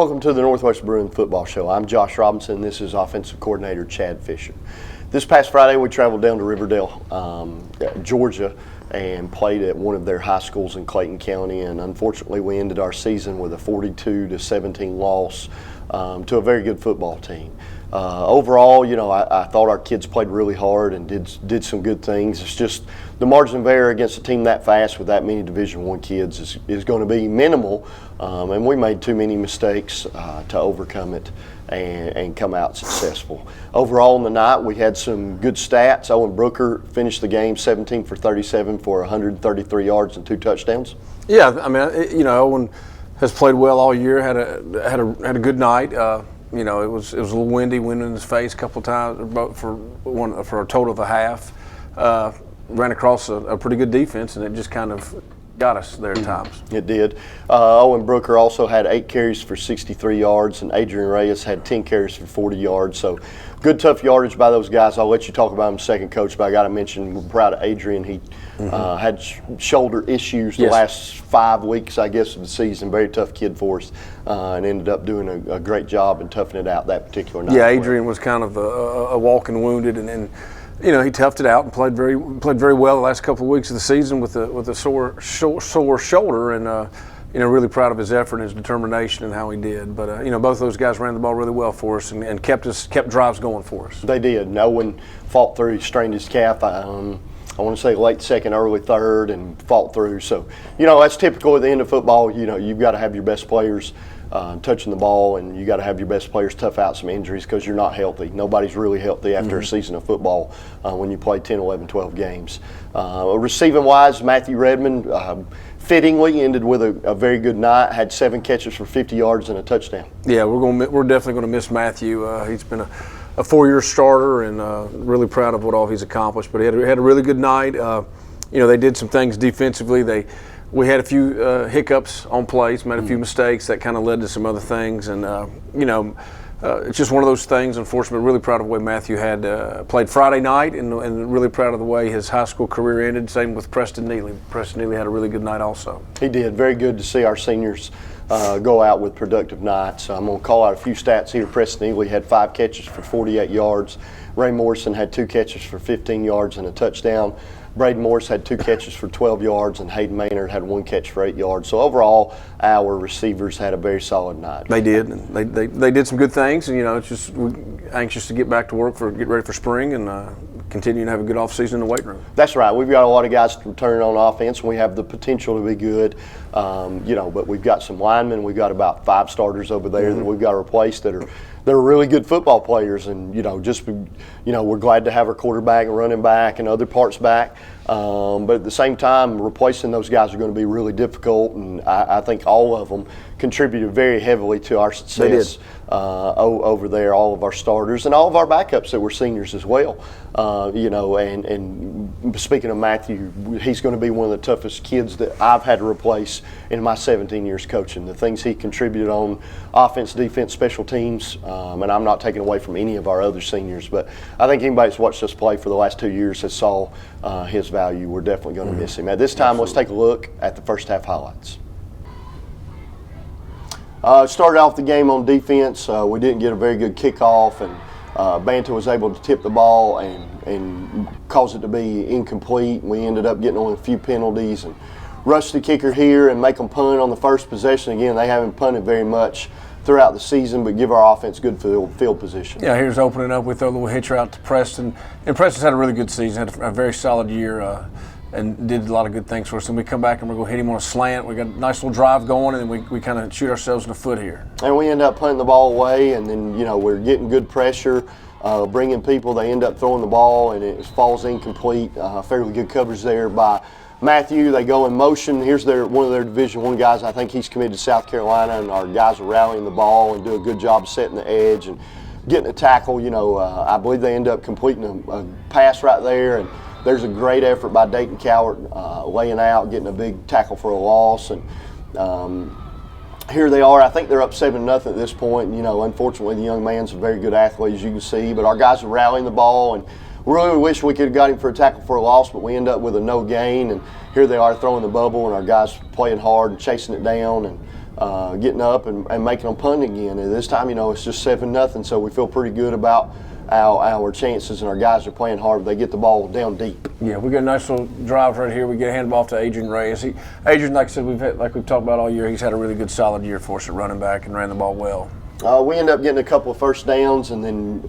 Welcome to the Northwest Bruin Football Show. I'm Josh Robinson. This is Offensive Coordinator Chad Fisher. This past Friday, we traveled down to Riverdale, Georgia, and played at one of their high schools in Clayton County. And unfortunately, we ended our season with a 42-17 loss to a very good football team. Overall, I thought our kids played really hard and did some good things. It's just the margin of error against a team that fast with that many Division I kids is going to be minimal, and we made too many mistakes to overcome it and come out successful. Overall, in the night, we had some good stats. Owen Brooker finished the game 17 for 37 for 133 yards and 2 touchdowns. Yeah, I mean, Owen has played well all year. Had a good night. It was a little windy, wind in his face a couple of times for a total of a half. Ran across a pretty good defense, and it just kind of got us there at times. It did. Owen Brooker also had 8 carries for 63 yards, and Adrian Reyes had 10 carries for 40 yards. So good, tough yardage by those guys. I'll let you talk about him second, Coach, but I got to mention we're proud of Adrian. He had shoulder issues the last 5 weeks, I guess, of the season. Very tough kid for us, and ended up doing a great job and toughing it out that particular night. Yeah, Adrian was kind of a walking wounded, and he toughed it out and played very well the last couple of weeks of the season with a sore shoulder, and really proud of his effort and his determination and how he did. But both those guys ran the ball really well for us and kept drives going for us. They did. Owen fought through, strained his calf. I want to say late second, early third, and fought through. So that's typical at the end of football. You've got to have your best players touching the ball, and you got to have your best players tough out some injuries because you're not healthy. Nobody's really healthy after a season of football when you play 10, 11, 12 games. Receiving-wise, Matthew Redmond fittingly ended with a very good night, had 7 catches for 50 yards and a touchdown. Yeah, we're definitely going to miss Matthew. He's been a 4-year starter, and really proud of what all he's accomplished. But he had a really good night. They did some things defensively. We had a few hiccups on plays, made a few mistakes that kind of led to some other things, and it's just one of those things. Unfortunately, really proud of the way Matthew had played Friday night, and really proud of the way his high school career ended. Same with Preston Neely. Preston Neely had a really good night also. He did. Very good to see our seniors go out with productive nights. I'm going to call out a few stats here. Preston Neely had 5 catches for 48 yards. Ray Morrison had 2 catches for 15 yards and a touchdown. Braden Morris had 2 catches for 12 yards, and Hayden Maynard had 1 catch for 8 yards. So overall, our receivers had a very solid night. They did. And they did some good things, and it's just we're anxious to get back to work get ready for spring and continue to have a good off-season in the weight room. That's right. We've got a lot of guys to return on offense, and we have the potential to be good. But we've got some linemen. We've got about 5 starters over there that we've got to replace that are really good football players, and we're glad to have our quarterback and running back and other parts back. But at the same time, replacing those guys are going to be really difficult, and I think all of them contributed very heavily to our success over there. All of our starters and all of our backups that were seniors as well. And speaking of Matthew, he's going to be one of the toughest kids that I've had to replace in my 17 years coaching. The things he contributed on offense, defense, special teams, and I'm not taking away from any of our other seniors, but I think anybody that's watched us play for the last 2 years has saw his value. We're definitely going to miss him. At this time, let's take a look at the first half highlights. Started off the game on defense. We didn't get a very good kickoff, and Banta was able to tip the ball and cause it to be incomplete. We ended up getting on a few penalties and rushed the kicker here and make them punt on the first possession. Again, they haven't punted very much throughout the season, but give our offense good field position. Yeah, here's opening up with a little hitcher out to Preston. And Preston's had a really good season, had a very solid year, and did a lot of good things for us. And we come back and we're going to hit him on a slant. We got a nice little drive going, and we kind of shoot ourselves in the foot here. And we end up punting the ball away, and then we're getting good pressure, bringing people. They end up throwing the ball, and it falls incomplete. Fairly good coverage there by Matthew. They go in motion. Here's one of their Division I guys. I think he's committed to South Carolina, and our guys are rallying the ball and do a good job of setting the edge and getting a tackle. I believe they end up completing a pass right there, and there's a great effort by Dayton Cowart laying out, getting a big tackle for a loss. And here they are. I think they're up 7-0 at this point. Unfortunately, the young man's a very good athlete, as you can see, but our guys are rallying the ball, and really wish we could have got him for a tackle for a loss, but we end up with a no gain, and here they are throwing the bubble, and our guys playing hard and chasing it down, and getting up and making them punt again. And this time, it's just 7-0, so we feel pretty good about our chances, and our guys are playing hard. They get the ball down deep. Yeah, we got a nice little drive right here. We get a hand off to Adrian Reyes. Adrian, like I said, like we've talked about all year, he's had a really good, solid year for us at running back and ran the ball well. We end up getting a couple of first downs and then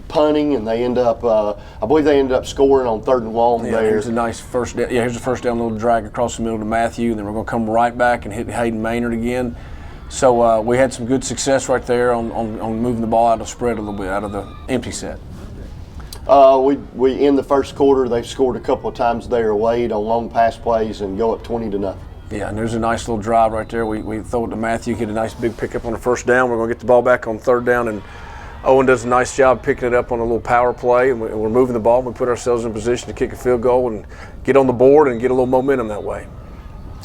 punting, and they end up. I believe they ended up scoring on 3rd and long there. Here's a nice first down. Yeah, here's the first down, little drag across the middle to Matthew, and then we're going to come right back and hit Hayden Maynard again. So we had some good success right there on moving the ball out of spread a little bit, out of the empty set. We in the first quarter, they scored a couple of times there late on long pass plays and go up 20-0. Yeah, and there's a nice little drive right there. We throw it to Matthew, get a nice big pickup on the first down. We're going to get the ball back on 3rd down, and Owen does a nice job picking it up on a little power play, and we're moving the ball. And we put ourselves in a position to kick a field goal and get on the board and get a little momentum that way.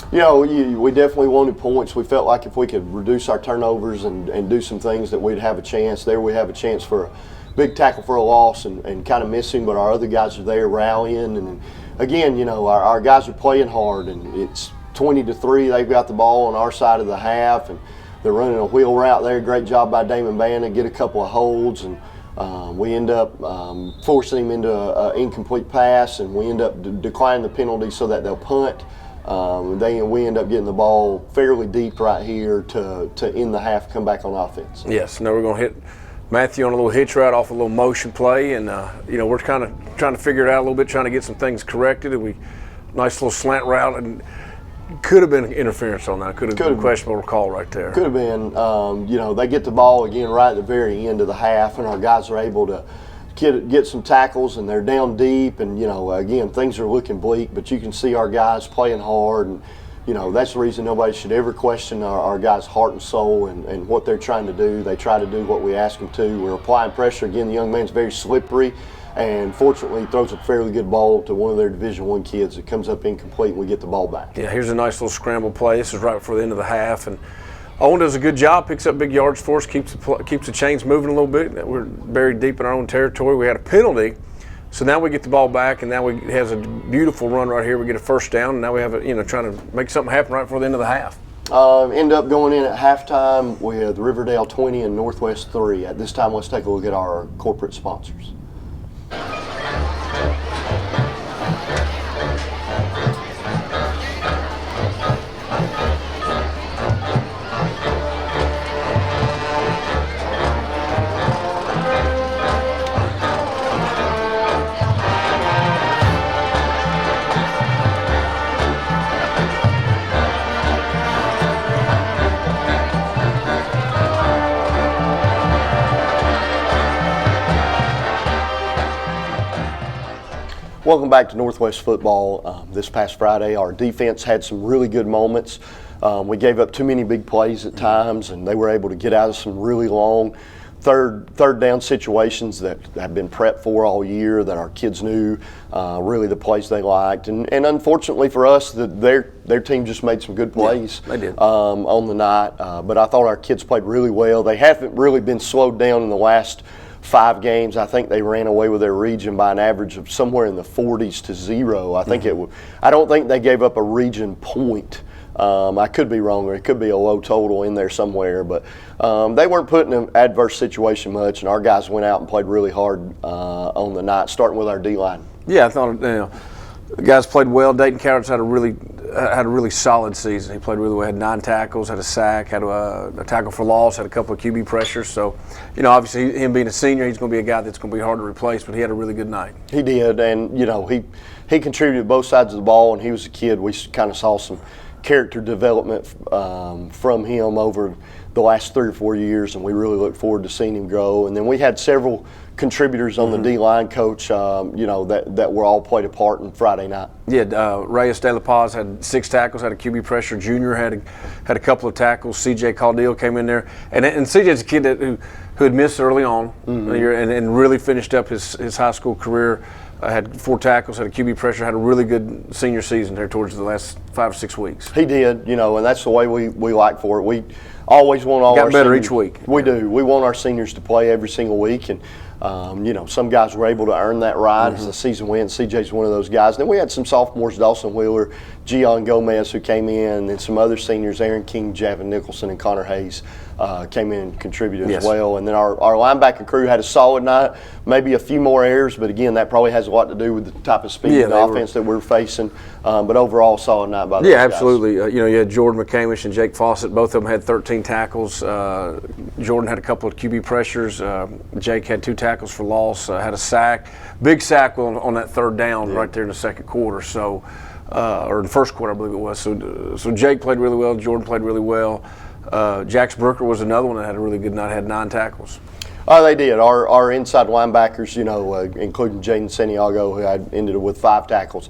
We definitely wanted points. We felt like if we could reduce our turnovers and do some things that we'd have a chance. There we have a chance for a big tackle for a loss and kind of missing, but our other guys are there rallying. And again, our guys are playing hard, and it's 20-3. They've got the ball on our side of the half, and they're running a wheel route there. Great job by Damon Bannon, get a couple of holds, and we end up forcing him into an incomplete pass, and we end up declining the penalty so that they'll punt. We end up getting the ball fairly deep right here to end the half, come back on offense. Yes, now we're going to hit Matthew on a little hitch route off a little motion play, and we're kind of trying to figure it out a little bit, trying to get some things corrected, and nice little slant route, and could have been interference on that. Could have been a questionable call right there. Could have been. They get the ball again right at the very end of the half, and our guys are able to get some tackles, and they're down deep, and again, things are looking bleak, but you can see our guys playing hard, and that's the reason nobody should ever question our guys' heart and soul and what they're trying to do. They try to do what we ask them to. We're applying pressure. Again, the young man's very slippery, and fortunately he throws a fairly good ball to one of their Division I kids. It comes up incomplete, and we get the ball back. Yeah, here's a nice little scramble play. This is right before the end of the half, and Owen does a good job, picks up big yards for us, keeps the chains moving a little bit. We're buried deep in our own territory. We had a penalty, so now we get the ball back, and now it has a beautiful run right here. We get a first down, and now we have trying to make something happen right before the end of the half. End up going in at halftime with Riverdale 20 and Northwest 3. At this time, let's take a look at our corporate sponsors. Welcome back to Northwest Football. This past Friday, our defense had some really good moments. We gave up too many big plays at times, and they were able to get out of some really long third down situations that have been prepped for all year, that our kids knew really the plays they liked. And unfortunately for us, their team just made some good plays. Yeah, they did. On the night. But I thought our kids played really well. They haven't really been slowed down in the last 5 games. I think they ran away with their region by an average of somewhere in the 40s to 0. I think I don't think they gave up a region point. I could be wrong, or it could be a low total in there somewhere, but they weren't put in an adverse situation much, and our guys went out and played really hard on the night, starting with our D-line. Yeah, I thought the guys played well. Dayton Cowards had a really solid season. He played really well. Had 9 tackles, had a sack, had a tackle for loss, had a couple of QB pressures. So, obviously him being a senior, he's going to be a guy that's going to be hard to replace. But he had a really good night. He did, and he contributed both sides of the ball. And he was a kid. We kind of saw some character development from him over the last 3 or 4 years, and we really look forward to seeing him grow. And then we had several contributors on the D-line, coach, that were all played a part in Friday night. Yeah, Reyes De La Paz had 6 tackles, had a QB pressure. Junior had a couple of tackles. C.J. Caudill came in there, and C.J.'s a kid who had missed early on and really finished up his high school career. Had 4 tackles, had a QB pressure, had a really good senior season there towards the last 5 or 6 weeks. He did, and that's the way we like for it. always want all Got our better seniors, each week. We do. We want our seniors to play every single week, and some guys were able to earn that right as the season went. CJ's one of those guys. And then we had some sophomores, Dawson Wheeler, Gian Gomez, who came in, and then some other seniors, Aaron King, Javin Nicholson, and Connor Hayes came in and contributed as well. And then our linebacker crew had a solid night, maybe a few more errors, but again, that probably has a lot to do with the type of speed and offense that we're facing. But overall, solid night by those guys. Absolutely. You had Jordan McCamish and Jake Fawcett. Both of them had 13 tackles. Jordan had a couple of QB pressures. Jake had 2 tackles for loss, had a sack. Big sack on that third down right there in the second quarter. So, or in the first quarter, I believe it was. So Jake played really well. Jordan played really well. Jax Brooker was another one that had a really good night, had 9 tackles. Oh, they did. Our inside linebackers, including Jaden Santiago, who had ended with 5 tackles.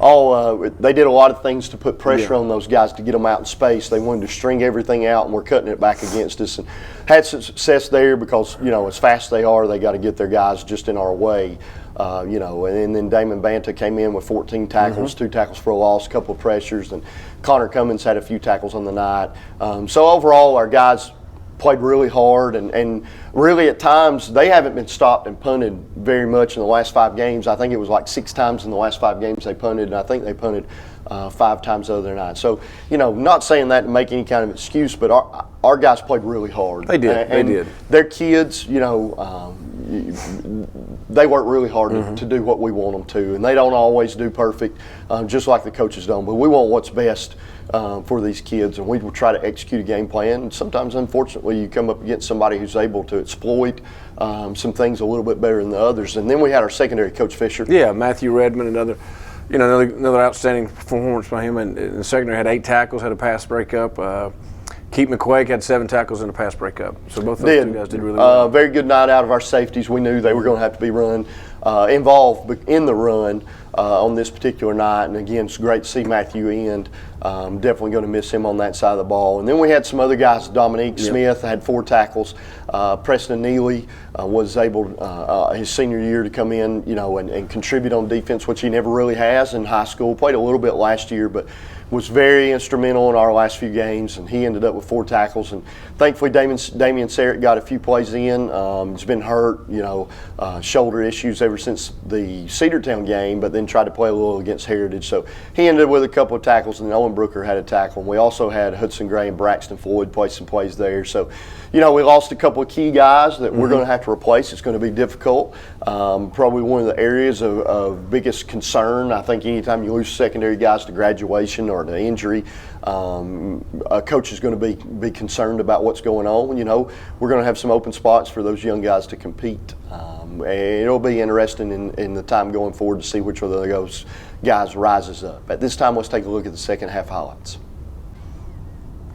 They did a lot of things to put pressure on those guys to get them out in space. They wanted to string everything out, and we're cutting it back against us. And had success there because, as fast as they are, they got to get their guys just in our way. And then Damon Banta came in with 14 tackles, 2 tackles for a loss, a couple of pressures, and Connor Cummins had a few tackles on the night. So overall, our guys played really hard, and really at times they haven't been stopped and punted very much in the last 5 games. I think it was like 6 times in the last 5 games they punted, and I think they punted 5 times the other night. So, not saying that to make any kind of excuse, but our guys played really hard. They did. They did. Their kids, they work really hard to do what we want them to, and they don't always do perfect, just like the coaches don't. But we want what's best for these kids, and we will try to execute a game plan. And sometimes, unfortunately, you come up against somebody who's able to exploit some things a little bit better than the others. And then we had our secondary, Coach Fisher. Yeah, Matthew Redmond, another outstanding performance by him. And the secondary had 8 tackles, had a pass breakup. Keith McQuaig had 7 tackles and a pass breakup. So both those 2 guys did really well. Very good night out of our safeties. We knew they were going to have to be involved in the run on this particular night. And again, it's great to see Matthew end. Definitely going to miss him on that side of the ball. And then we had some other guys. Dominique Smith had 4 tackles. Preston Neely was able, his senior year, to come in, and contribute on defense, which he never really has in high school. Played a little bit last year, but was very instrumental in our last few games, and he ended up with 4 tackles. And thankfully, Damian Sarrett got a few plays in. He's been hurt, shoulder issues ever since the Cedartown game, but then tried to play a little against Heritage. So he ended up with a couple of tackles, and then Owen Brooker had a tackle. And we also had Hudson Gray and Braxton Floyd play some plays there. So, we lost a couple of key guys that we're going to have to replace. It's going to be difficult. Probably one of the areas of biggest concern. I think anytime you lose secondary guys to graduation or to injury, a coach is going to be concerned about what's going on. We're going to have some open spots for those young guys to compete. It'll be interesting in the time going forward to see which one of those guys rises up. At this time, let's take a look at the second half highlights.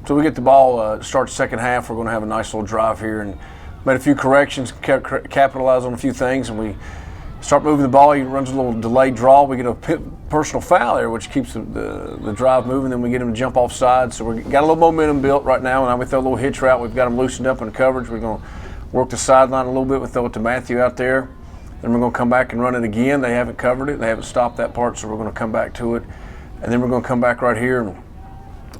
So we get the ball, start the second half. We're going to have a nice little drive here and made a few corrections, capitalized on a few things, and we start moving the ball. He runs a little delayed draw. We get a personal foul there, which keeps the drive moving. Then we get him to jump offside. So we got a little momentum built right now. And now we throw a little hitch route. We've got him loosened up in coverage. We're going to work the sideline a little bit. We throw it to Matthew out there. Then we're going to come back and run it again. They haven't covered it. They haven't stopped that part, so we're going to come back to it. And then we're going to come back right here and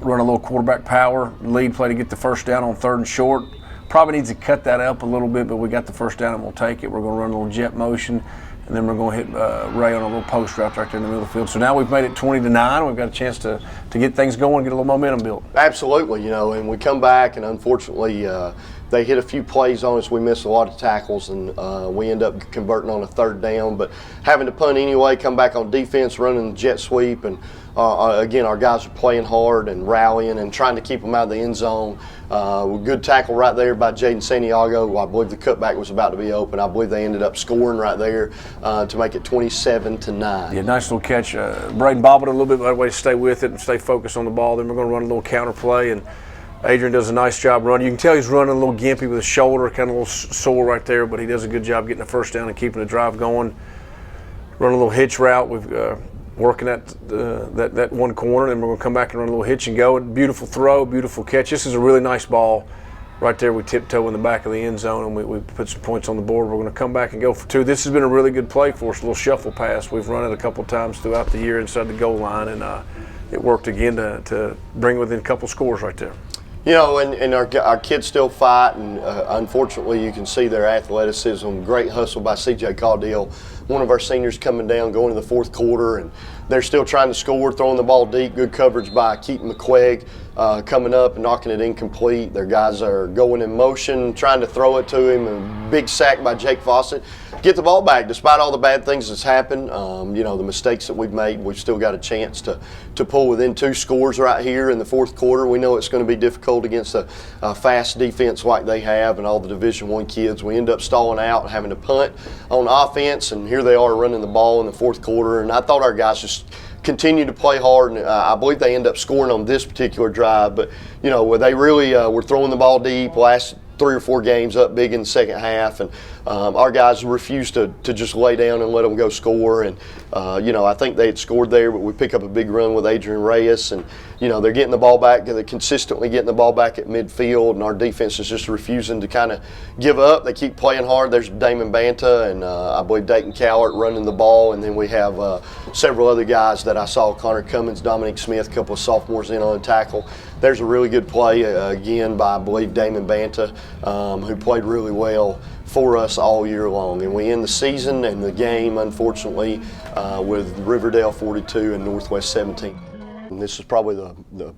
run a little quarterback power lead play to get the first down on 3rd and short. Probably needs to cut that up a little bit, but we got the first down and we'll take it. We're going to run a little jet motion, and then we're going to hit Ray on a little post route right there in the middle of the field. So now we've made it 20-9. We've got a chance to get things going, get a little momentum built. Absolutely, and we come back, and unfortunately they hit a few plays on us. We missed a lot of tackles, and we end up converting on a 3rd down. But having to punt anyway, come back on defense, running the jet sweep, and again, our guys are playing hard and rallying and trying to keep them out of the end zone. Good tackle right there by Jaden Santiago. I believe the cutback was about to be open. I believe they ended up scoring right there to make it 27-9. Yeah, nice little catch. Braden bobbled a little bit, by the way, to stay with it and stay focused on the ball. Then we're going to run a little counter play, and Adrian does a nice job running. You can tell he's running a little gimpy with his shoulder, kind of a little sore right there, but he does a good job getting the first down and keeping the drive going. Run a little hitch route. We've working at that one corner, and we're going to come back and run a little hitch and go. Beautiful throw, beautiful catch. This is a really nice ball right there. We tiptoe in the back of the end zone, and we put some points on the board. We're going to come back and go for 2. This has been a really good play for us, a little shuffle pass. We've run it a couple times throughout the year inside the goal line, and it worked again to bring within a couple scores right there. And our kids still fight, and unfortunately you can see their athleticism. Great hustle by C.J. Caudill, one of our seniors, coming down, going to the fourth quarter, and they're still trying to score, throwing the ball deep. Good coverage by Keaton McQuaig coming up and knocking it incomplete. Their guys are going in motion, trying to throw it to him, and big sack by Jake Fawcett. Get the ball back despite all the bad things that's happened. The mistakes that we've made, we've still got a chance to pull within 2 scores right here in the fourth quarter. We know it's going to be difficult against a fast defense like they have and all the Division I kids. We end up stalling out and having to punt on offense, and here they are running the ball in the fourth quarter. And I thought our guys just continue to play hard, and I believe they end up scoring on this particular drive. But where they really were throwing the ball deep last 3 or 4 games, up big in the second half, and our guys refused to just lay down and let them go score. And I think they had scored there, but we pick up a big run with Adrian Reyes, and they're getting the ball back. They're consistently getting the ball back at midfield, and our defense is just refusing to kind of give up. They keep playing hard. There's Damon Banta and I believe Dayton Cowart running the ball, and then we have several other guys that I saw: Connor Cummins, Dominic Smith, a couple of sophomores in on the tackle. There's a really good play again by, I believe, Damon Banta, who played really well for us all year long. And we end the season and the game, unfortunately, with Riverdale 42 and Northwest 17. And this is probably the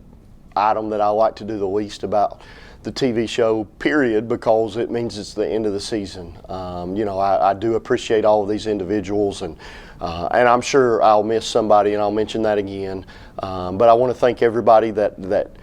item that I like to do the least about the TV show, period, because it means it's the end of the season. I do appreciate all of these individuals, and I'm sure I'll miss somebody, and I'll mention that again. But I want to thank everybody that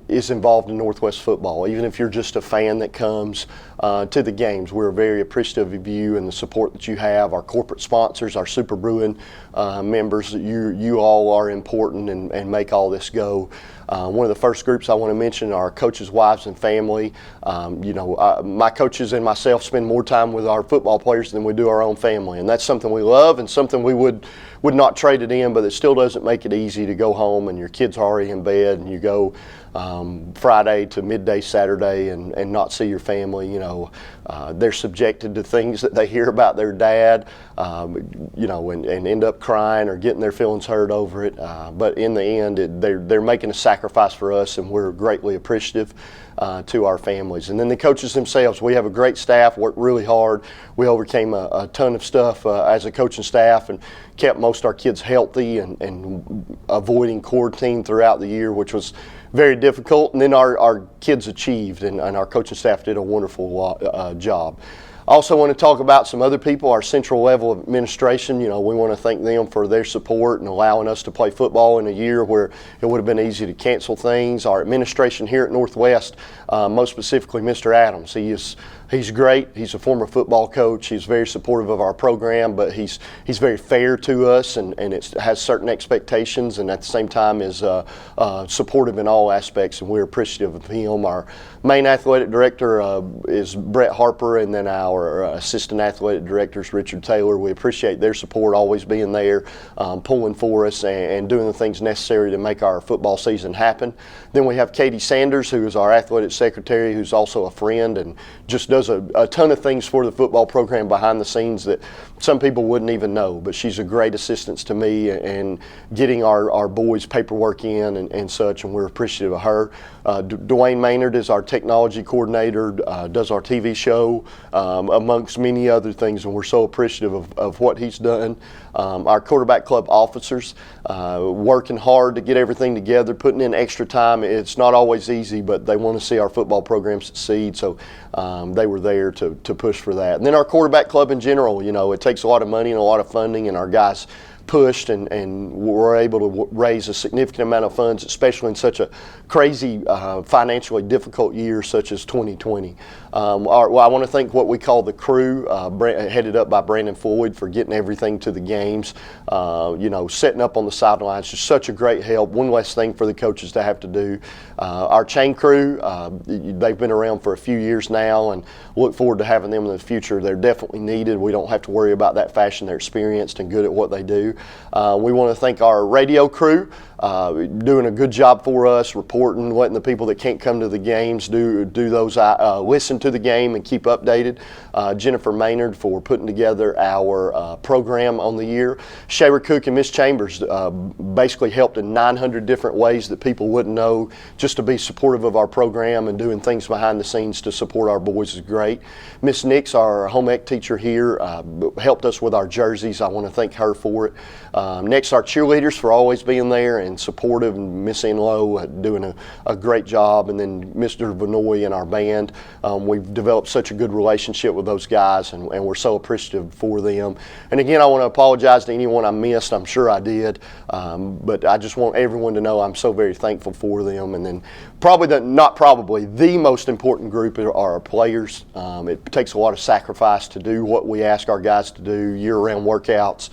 is involved in Northwest football. Even if you're just a fan that comes to the games, we're very appreciative of you and the support that you have. Our corporate sponsors, our Super Bruin members, you all are important and make all this go. One of the first groups I want to mention are coaches' wives and family. My coaches and myself spend more time with our football players than we do our own family, and that's something we love and something we would not trade it in, but it still doesn't make it easy to go home and your kids are already in bed and you go Friday to midday Saturday and not see your family. They're subjected to things that they hear about their dad, and end up crying or getting their feelings hurt over it. But in the end, they're making a sacrifice for us, and we're greatly appreciative to our families. And then the coaches themselves, we have a great staff, worked really hard. We overcame a ton of stuff as a coaching staff and kept most of our kids healthy and avoiding quarantine throughout the year, which was very difficult. And then our kids achieved, and our coaching staff did a wonderful job. I also want to talk about some other people, our central level of administration. We want to thank them for their support and allowing us to play football in a year where it would have been easy to cancel things. Our administration here at Northwest, most specifically Mr. Adams, he's great. He's a former football coach. He's very supportive of our program, but he's very fair to us and it has certain expectations, and at the same time is supportive in all aspects, and we're appreciative of him. Our main athletic director is Brett Harper, and then our assistant athletic director is Richard Taylor. We appreciate their support, always being there, pulling for us and doing the things necessary to make our football season happen. Then we have Katie Sanders, who is our athletic secretary, who's also a friend and just does a ton of things for the football program behind the scenes that some people wouldn't even know. But she's a great assistance to me and getting our boys' paperwork in and such, and we're appreciative of her. Dwayne Maynard is our technology coordinator, does our TV show, amongst many other things, and we're so appreciative of what he's done. Our quarterback club officers, working hard to get everything together, putting in extra time. It's not always easy, but they want to see our football program succeed, so they were there to push for that. And then our quarterback club in general, it takes a lot of money and a lot of funding, and our guys pushed and were able to raise a significant amount of funds, especially in such a crazy, financially difficult year such as 2020. I want to thank what we call the crew, headed up by Brandon Floyd, for getting everything to the games, setting up on the sidelines. Just such a great help. One less thing for the coaches to have to do. Our chain crew, they've been around for a few years now, and look forward to having them in the future. They're definitely needed. We don't have to worry about that fashion. They're experienced and good at what they do. We want to thank our radio crew, doing a good job for us, reporting, letting the people that can't come to the games do those, listen to the game and keep updated. Jennifer Maynard for putting together our program on the year. Shayra Cook and Miss Chambers basically helped in 900 different ways that people wouldn't know, just to be supportive of our program and doing things behind the scenes to support our boys is great. Miss Nix, our home ec teacher here, helped us with our jerseys. I want to thank her for it. Next, our cheerleaders for always being there and supportive, and Miss Enlow doing a great job, and then Mr. Vanoy and our band. We've developed such a good relationship with those guys, and we're so appreciative for them. And again, I want to apologize to anyone I missed. I'm sure I did, but I just want everyone to know I'm so very thankful for them. And then the most important group are our players. It takes a lot of sacrifice to do what we ask our guys to do, year-round workouts,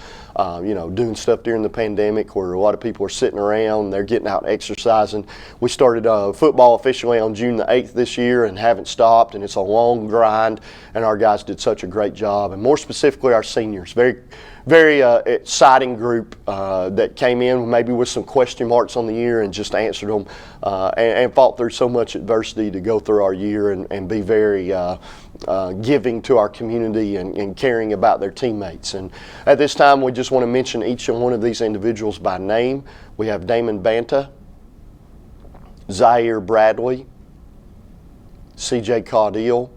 doing stuff during the pandemic where a lot of people are sitting around, they're getting out exercising. We started football officially on June the 8th this year and haven't stopped, and it's a long grind, and our guys did such a great job. And more specifically, our seniors, very exciting group that came in maybe with some question marks on the year and just answered them and fought through so much adversity to go through our year and be very giving to our community and caring about their teammates. And at this time, we just want to mention each one of these individuals by name. We have Damon Banta, Zaire Bradley, CJ Caudill,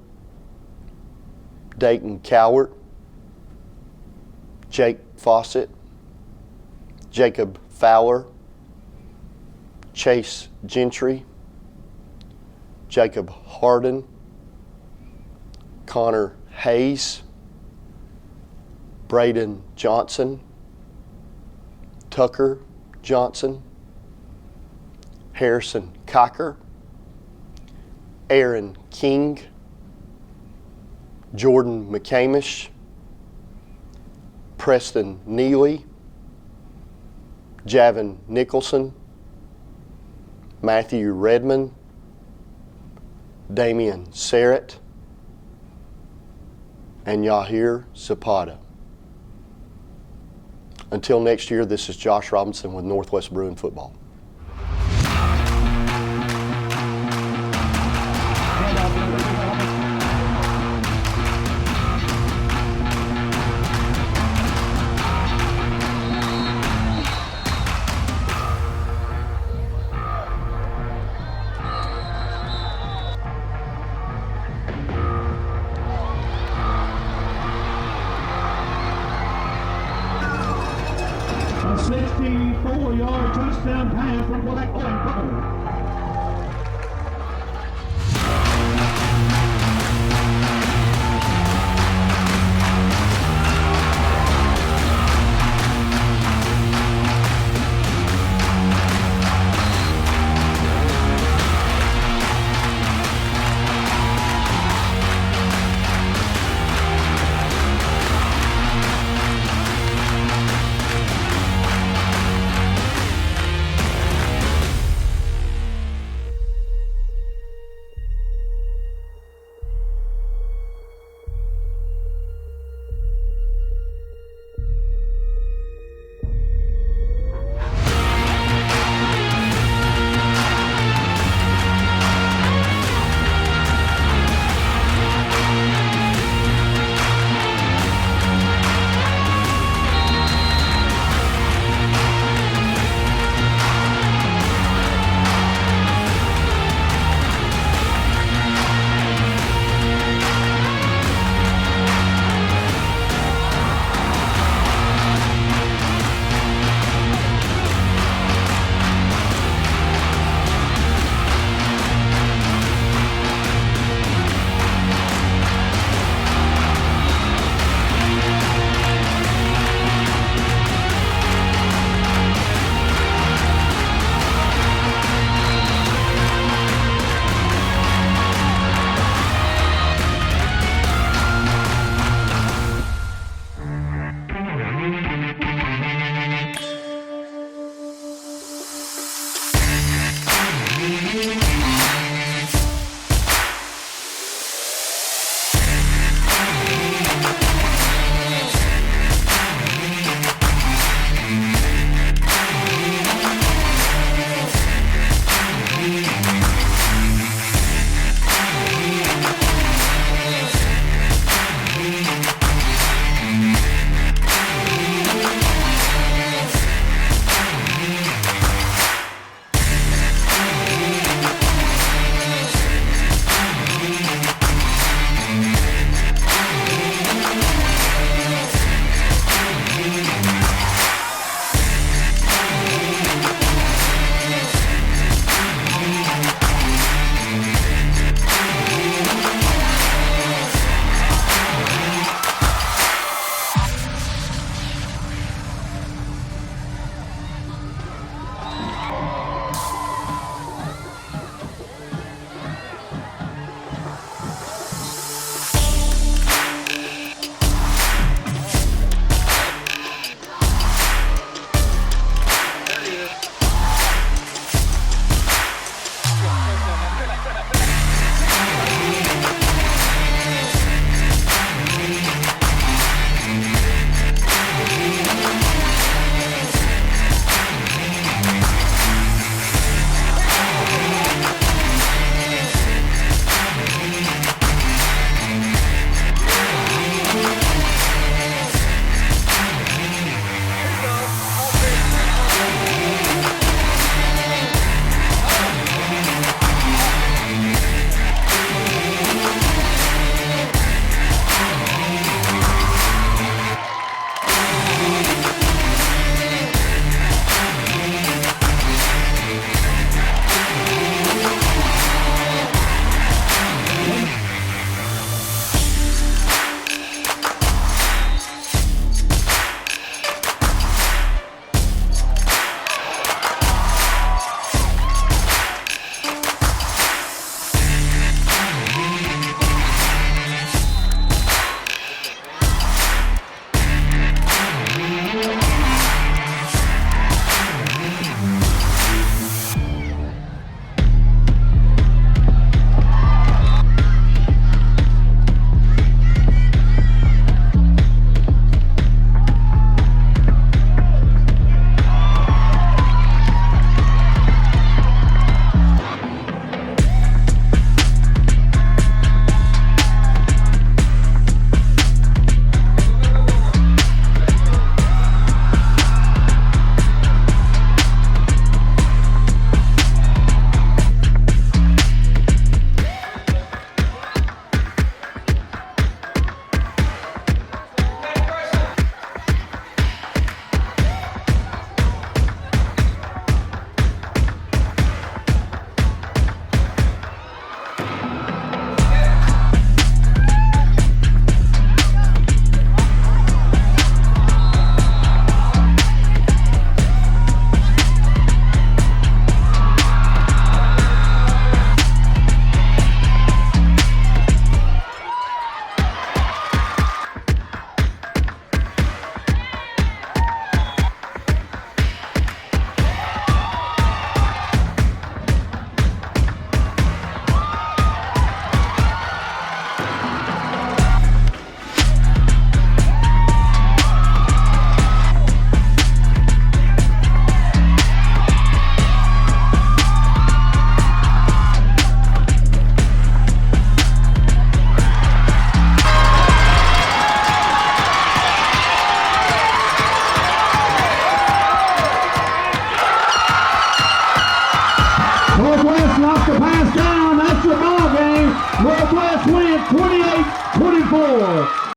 Dayton Cowart, Jake Fawcett, Jacob Fowler, Chase Gentry, Jacob Harden, Connor Hayes, Braden Johnson, Tucker Johnson, Harrison Cocker, Aaron King, Jordan McCamish, Preston Neely, Javin Nicholson, Matthew Redmond, Damian Serrett, and Yahir Zapata. Until next year, this is Josh Robinson with Northwest Bruin Football. A 64-yard touchdown pass from Black Owen. Northwest knocks the pass down. That's your ball game. Northwest wins 28-24.